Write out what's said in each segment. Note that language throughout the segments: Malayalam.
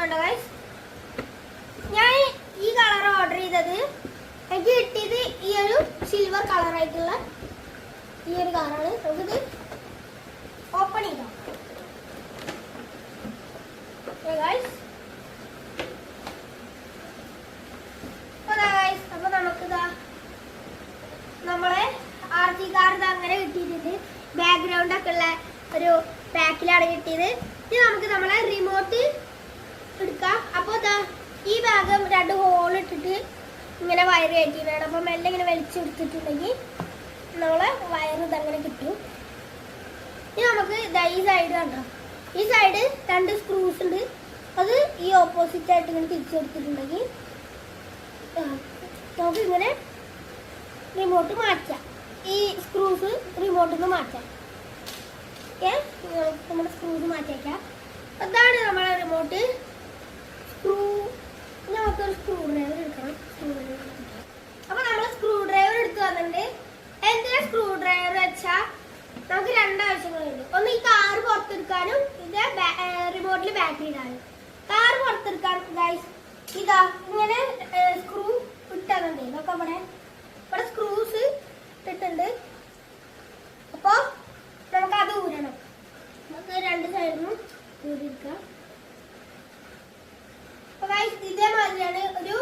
കാണിക്കുന്നുണ്ടോ ഗൈസ്? ഞാൻ ഈ കളർ ഓർഡർ ചെയ്തത് എനിക്ക് കിട്ടിയത് ഈ ഒരു സിൽവർ കളറായിട്ടുള്ള ഈ ഒരു കളറാണ്. നമുക്കിത് ഓപ്പൺ ചെയ്താം. അപ്പൊ നമുക്കിതാ നമ്മളെ RG കാർ അങ്ങനെ കിട്ടിയിട്ടുണ്ട്. ബാക്ക്ഗ്രൗണ്ട് ഒക്കെ ഉള്ള ഒരു പാക്കിലാണ് കിട്ടിയത്. ഇനി നമുക്ക് നമ്മളെ റിമോട്ട് എടുക്കാം. അപ്പോൾ ഇതാ ഈ ഭാഗം 2 ഹോൾ ഇട്ടിട്ട് ഇങ്ങനെ വയർ കയറ്റി വേണം. അപ്പം മെല്ലെ ഇങ്ങനെ വലിച്ചെടുത്തിട്ടുണ്ടെങ്കിൽ നമ്മളെ വയർ ഇതങ്ങനെ കിട്ടും. ഇനി നമുക്ക് ഇതാ ഈ സൈഡ് കണ്ടോ, ഈ സൈഡ് 2 സ്ക്രൂസ് ഉണ്ട്. അത് ഈ ഓപ്പോസിറ്റ് ആയിട്ട് ഇങ്ങനെ തിരിച്ചെടുത്തിട്ടുണ്ടെങ്കിൽ നമുക്ക് ഇങ്ങനെ റിമോട്ട് മാറ്റാം. ഈ സ്ക്രൂസ് റിമോട്ടിൽ നിന്ന് മാറ്റാം. ഓക്കെ, നമ്മുടെ സ്ക്രൂസ് മാറ്റിയേക്കാം. അതാണ് നമ്മളെ റിമോട്ട്. സ്ക്രൂ നമുക്കൊരു സ്ക്രൂ ഡ്രൈവർ എടുക്കണം. അപ്പൊ നമ്മൾ സ്ക്രൂ ഡ്രൈവർ എടുത്തു വന്നിട്ടുണ്ട്. എന്തിനാ സ്ക്രൂ ഡ്രൈവർ വെച്ചാൽ നമുക്ക് 2 ആവശ്യങ്ങളുണ്ട്. ഒന്ന് ഈ കാറ് പുറത്തെടുക്കാനും ഇത് റിമോട്ടിൽ ബാറ്ററി ഇടാനും. കാറ് പുറത്തെടുക്കാൻ ഗൈസ് ഇതാ ഇങ്ങനെ സ്ക്രൂ ഇട്ടുണ്ട്. ഇതൊക്കെ ഇവിടെ സ്ക്രൂസ് ഇട്ടിട്ടുണ്ട്. അപ്പൊ നമുക്ക് അത് ഊരണം. നമുക്ക് 2 സൈഡിലും ഊരിയെടുക്കാം. അപ്പൊ ഗൈസ് ഇതേമാതിരിയാണ് ഒരു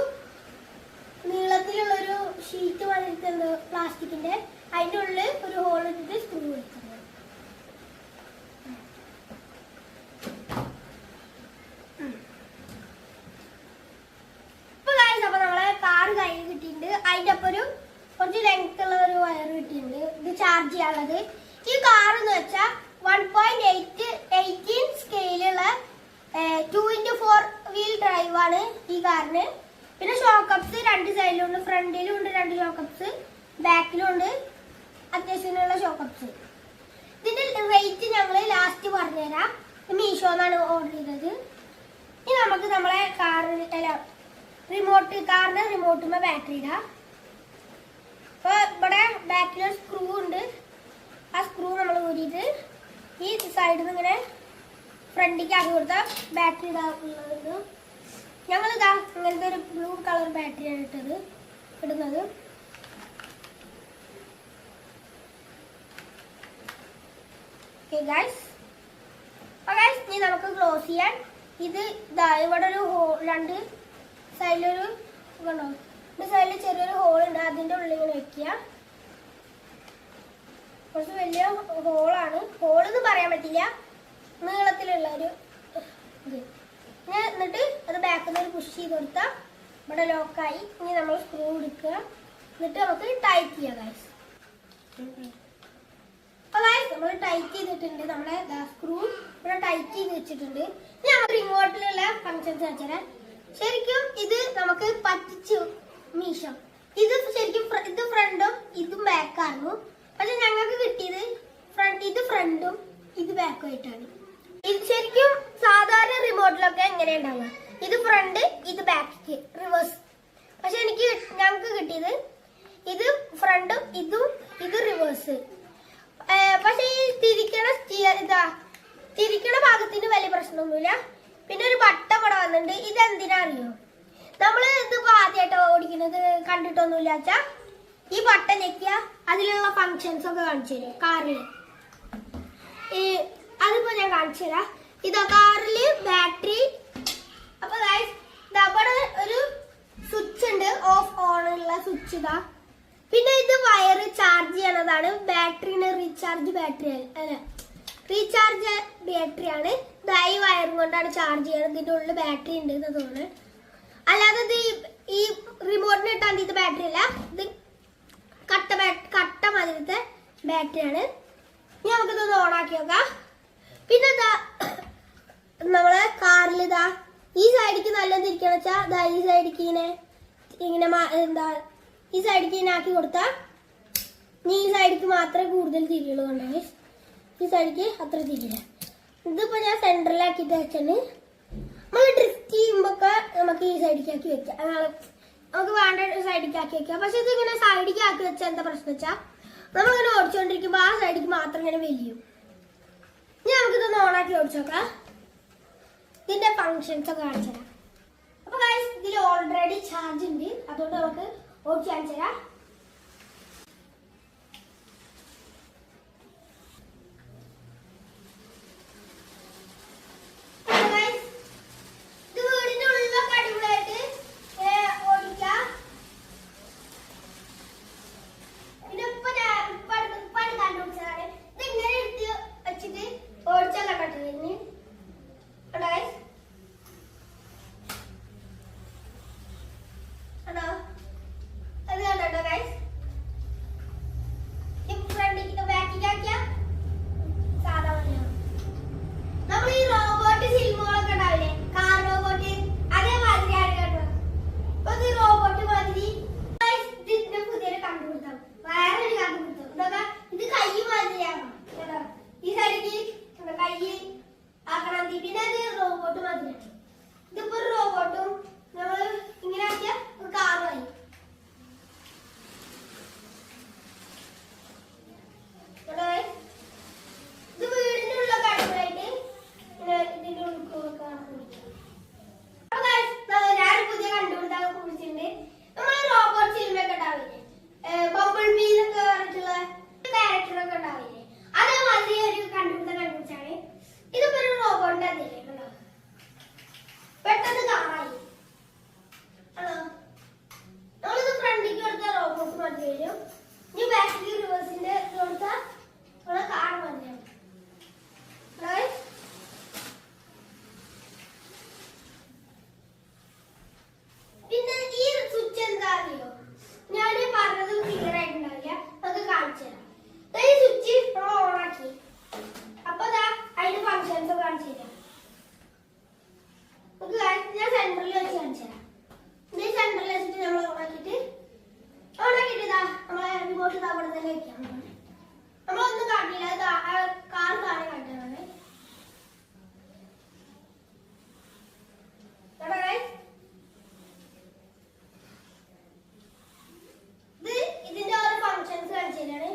നീളത്തിലുള്ളൊരു ഷീറ്റ് വന്നിട്ടുണ്ട് പ്ലാസ്റ്റിക്കിന്റെ. അതിൻ്റെ ഉള്ളിൽ ഒരു ഹോൾ ഇട്ടിട്ട് സ്ക്രൂ വെക്കുന്നത്. ഇപ്പൊ ഗൈസ് അപ്പൊ നമ്മളെ കാർ കയ്യിൽ കിട്ടിയിട്ടുണ്ട്. അതിൻ്റെ ഒപ്പം ഒരു കുറച്ച് ലെങ്ത് ഉള്ള ഒരു വയർ കിട്ടിയിട്ടുണ്ട്. ഇത് ചാർജ് ചെയ്യാനുള്ളത്. ഈ കാർ എന്ന് വെച്ചാൽ 1.18 സ്കെയിലുള്ള 2x4 വീൽ ഡ്രൈവ് ആണ് ഈ കാറിന്. പിന്നെ ഷോക്കപ്സ് 2 സൈഡിലുണ്ട്. ഫ്രണ്ടിലും ഉണ്ട് 2 ഷോക്കപ്സ്, ബാക്കിലും ഉണ്ട് അത്യാവശ്യത്തിനുള്ള ഷോക്കപ്സ്. ഇതിന്റെ റേറ്റ് ഞങ്ങൾ ലാസ്റ്റ് പറഞ്ഞുതരാം. മീഷോന്നാണ് ഓർഡർ ചെയ്തത്. ഇനി നമുക്ക് നമ്മളെ കാറിന്റെ റിമോട്ടുമ്മ ബാറ്ററി ഇടാം. അപ്പൊ ഇവിടെ ബാക്കിലൊരു സ്ക്രൂ ഉണ്ട്. ആ സ്ക്രൂ നമ്മൾ ഊരിയിട്ട് ഈ സൈഡിൽ നിന്ന് ഇങ്ങനെ ഫ്രണ്ടിലേക്ക് ആക്കി കൊടുത്താൽ ബാറ്ററി ഇടാറുള്ളത്. ഞങ്ങളിതാ ഇങ്ങനത്തെ ഒരു ബ്ലൂ കളർ ബാറ്ററിയാണ് ഇടുന്നത്. ഓക്കെ ഗൈസ്, ഇനി നമുക്ക് ക്ലോസ് ചെയ്യാൻ ഇത് ഇതാ ഇവിടെ ഒരു ഹോൾ, 2 സൈഡിലൊരു കണ്ടോ, 2 സൈഡിൽ ചെറിയൊരു ഹോൾ ഉണ്ട്. അതിൻ്റെ ഉള്ളിൽ ഇങ്ങനെ വെക്കുക. കുറച്ച് വലിയ ഹോളാണ്. ഹോളെന്ന് പറയാൻ പറ്റില്ല, നീളത്തിലുള്ള ഒരു ഇത്. എന്നിട്ട് അത് ബാക്കിൽ നിന്ന് പുഷ് ചെയ്ത് കൊടുത്താൽ ഇവിടെ ലോക്കായി. ഇനി നമ്മൾ സ്ക്രൂ എടുക്കുക. എന്നിട്ട് നമുക്ക് ടൈറ്റ് ചെയ്യാം ഗൈസ്. നമ്മൾ ടൈറ്റ് ചെയ്തിട്ടുണ്ട്. നമ്മളെ സ്ക്രൂ ഇവിടെ ടൈറ്റ് ചെയ്ത് വെച്ചിട്ടുണ്ട്. ഇനി നമ്മൾ റിമോട്ടിലുള്ള ഫങ്ഷൻസ് വെച്ചാൽ ശരിക്കും ഇത് നമുക്ക് പറ്റിച്ചു മീശം. ഇത് ശരിക്കും ഇത് ഫ്രണ്ടും ഇതും ബാക്കായിരുന്നു. പക്ഷെ ഞങ്ങൾക്ക് കിട്ടിയത് ഇത് ഫ്രണ്ടും ഇത് ബാക്കും ആയിട്ടാണ്. ഇത് ശരിക്കും സാധാരണ റിമോട്ടിലൊക്കെ എങ്ങനെ ഉണ്ടാവുക, ഇത് ഫ്രണ്ട് ഇത് ബാക്ക് റിവേഴ്സ്. പക്ഷെ ഞങ്ങൾക്ക് കിട്ടിയത് ഇത് ഫ്രണ്ടും ഇത് റിവേഴ്സ്. പക്ഷെ ഈ തിരിക്കണ ഭാഗത്തിന് വലിയ പ്രശ്നമൊന്നുമില്ല. പിന്നെ ഒരു ബട്ടൺ ഇവിടെ വന്നിട്ടുണ്ട്. ഇതെന്തിനാ അറിയോ? നമ്മള് ഇതിപ്പോ ആദ്യമായിട്ട് ഓടിക്കുന്നത് കണ്ടിട്ടൊന്നുമില്ല വെച്ചാ ഈ ബട്ടൺ ഞെക്കിയ അതിലുള്ള ഫങ്ഷൻസ് ഒക്കെ കാണിച്ചു തരും കാറില്. അതിപ്പോ ഞാൻ കാണിച്ചു തരാം. ഇതാ കാറില് ബാറ്ററി. അപ്പൊ അവിടെ ഒരു സ്വിച്ച് ഉണ്ട്, ഓഫ് ഓൺ ഉള്ള സ്വിച്ച്. ഇതാ പിന്നെ ഇത് വയർ ചാർജ് ചെയ്യണതാണ്. ബാറ്ററിന് റീചാർജ് ബാറ്ററിയാണ്. ഈ വയറും കൊണ്ടാണ് ചാർജ് ചെയ്യണത്. ഇതിന്റെ ഉള്ളിൽ ബാറ്ററി ഉണ്ട് എന്ന് തോന്നുന്നു. അല്ലാതെ ഈ റിമോട്ടിന് ഇട്ടാൽ ഇത് ബാറ്ററി അല്ല, ഇത് കട്ട മാതിരത്തെ ബാറ്ററിയാണ്. ഇനി നമുക്കിതൊന്ന് ഓണാക്കി നോക്കാം. പിന്നെ നമ്മളെ കാറിൽ ഈ സൈഡിക്ക് നല്ലത് തിരിക്കണം വെച്ചാൽ ഈ സൈഡിക്ക് ഇങ്ങനെ ഈ സൈഡിക്ക് ഇങ്ങനെ ആക്കി കൊടുത്താൽ ഈ സൈഡിക്ക് മാത്രമേ കൂടുതൽ തിരിയുള്ളൂ. കണ്ടോ, ഈ സൈഡിക്ക് അത്ര തിരിയില്ല. ഇതിപ്പോ ഞാൻ സെന്ററിലാക്കിയിട്ട് വെച്ചാൽ നമ്മൾ ഡ്രിഫ്റ്റ് ചെയ്യുമ്പോ നമുക്ക് ഈ സൈഡിലേക്ക് ആക്കി വെക്കാം. നമുക്ക് വേണ്ട സൈഡിലേക്ക് ആക്കി വെക്കാം. പക്ഷെ ഇതിങ്ങനെ സൈഡിലേക്ക് ആക്കി വെച്ചാൽ എന്താ പ്രശ്നം വെച്ചാൽ നമ്മളിങ്ങനെ ഓടിച്ചുകൊണ്ടിരിക്കുമ്പോൾ ആ സൈഡിലേക്ക് മാത്രം ഇങ്ങനെ വലിയും. ഇനി നമുക്കിതൊന്ന് ഓണാക്കി ഓടിച്ചു നോക്കാം. ഇതിന്റെ ഫങ്ഷൻസ് ഒക്കെ കാണിച്ചു തരാം. അപ്പൊ ഗൈസ് ഇതിൽ ഓൾറെഡി ചാർജ് ഉണ്ട്, അതുകൊണ്ട് നമുക്ക് ഓടിച്ച് കാണിച്ചു തരാം. നമ്മളൊന്നും കാണില്ല, കാർ താഴെ കാണിച്ചാണ്. ഇതിന്റെ ഓരോ ഫങ്ഷൻസ് കാണിച്ചു തരാണ്.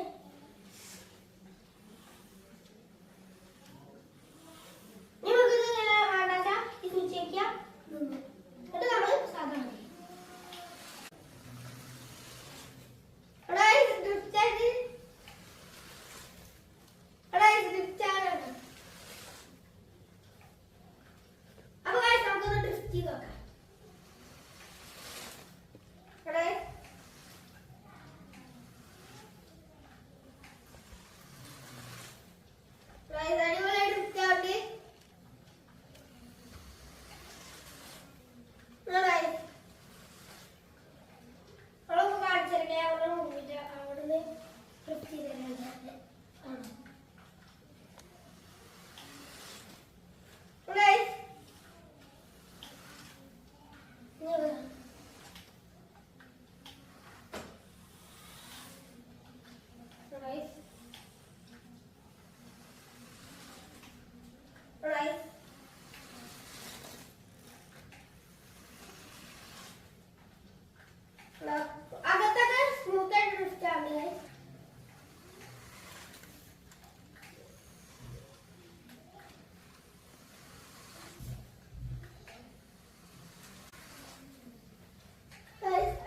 അകത്തൊക്കെ സ്മൂത്ത് ആയിട്ട് ഡ്രിഫ്റ്റ് ആണ്.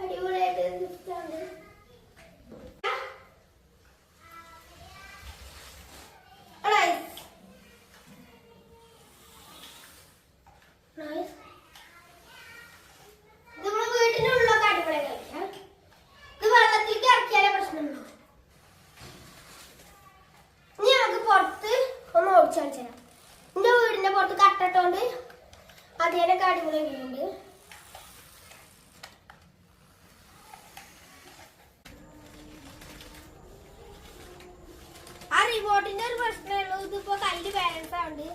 അടിപൊളിയായിട്ട് ഡ്രിഫ്റ്റ് ആണ്. എന്റെ വീടിന്റെ പുറത്ത് കട്ടട്ടോണ്ട് അതിനൊക്കെ അടിപൊളിയുണ്ട്. ആ റിമോട്ടിന്റെ ഒരു പ്രശ്നമേ ഉള്ളൂ, ഇതിപ്പോ കയ്യില് ബാലൻസ് ആവുണ്ട്.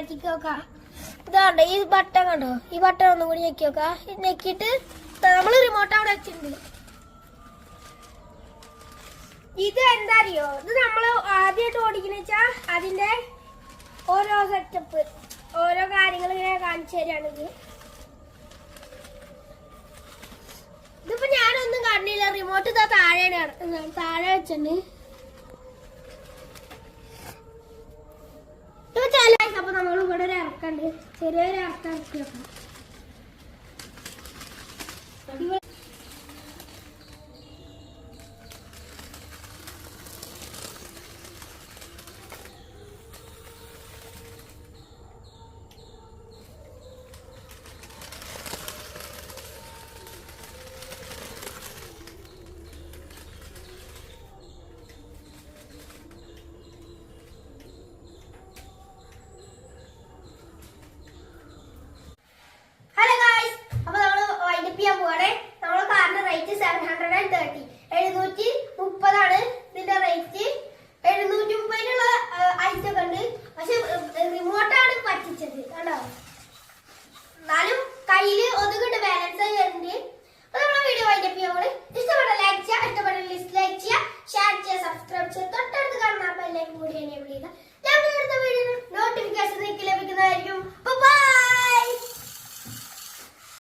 കണക്റ്റി നോക്കാം. ഇതാണ്ട് ഈ ബട്ടൺ കണ്ടോ, ഈ ബട്ടൺ ഒന്നും കൂടി ഞെക്കി നോക്കാം. ഞെക്കിയിട്ട് നമ്മൾ റിമോട്ട് അവിടെ വെച്ചിട്ടുണ്ട്. ഇത് എന്താ അറിയോ, ഇത് നമ്മൾ ആദ്യമായിട്ട് ഓടിക്കുന്ന വെച്ചാ അതിന്റെ ഓരോ സെറ്റപ്പ്, ഓരോ കാര്യങ്ങൾ ഇങ്ങനെ കാണിച്ചു തരാണിത്. ഇതിപ്പോ ഞാനൊന്നും കണ്ടില്ല, റിമോട്ട് ഇതാ താഴെയാണ്, താഴെ വെച്ചിട്ടുണ്ട്. അപ്പൊ നമ്മൾ ഇവിടെ ഒരു ഇറക്കുണ്ട്, ചെറിയൊരു ഇറക്കം ഇറക്കി വെക്കണം. നമ്മളെ കാറിന്റെ റേറ്റ് 730, 730 ഇതിന്റെ റേറ്റ്. 730 ഐറ്റം ഒക്കെ ഉണ്ട്, പക്ഷെ റിമോട്ടാണ് പറ്റിച്ചത് കണ്ടോ. എന്നാലും കയ്യില് ഒതുകൊണ്ട് ബാലൻസ് ആയി വരുന്നുണ്ട്. അപ്പൊ നമ്മളെ വീഡിയോ വൈൻഡപ്പ് ചെയ്യാൻ ഇഷ്ടപ്പെട്ട ലൈക്ക് ചെയ്യുക, ഇഷ്ടപ്പെട്ട ഡിസ്ലൈക്ക് ചെയ്യുക.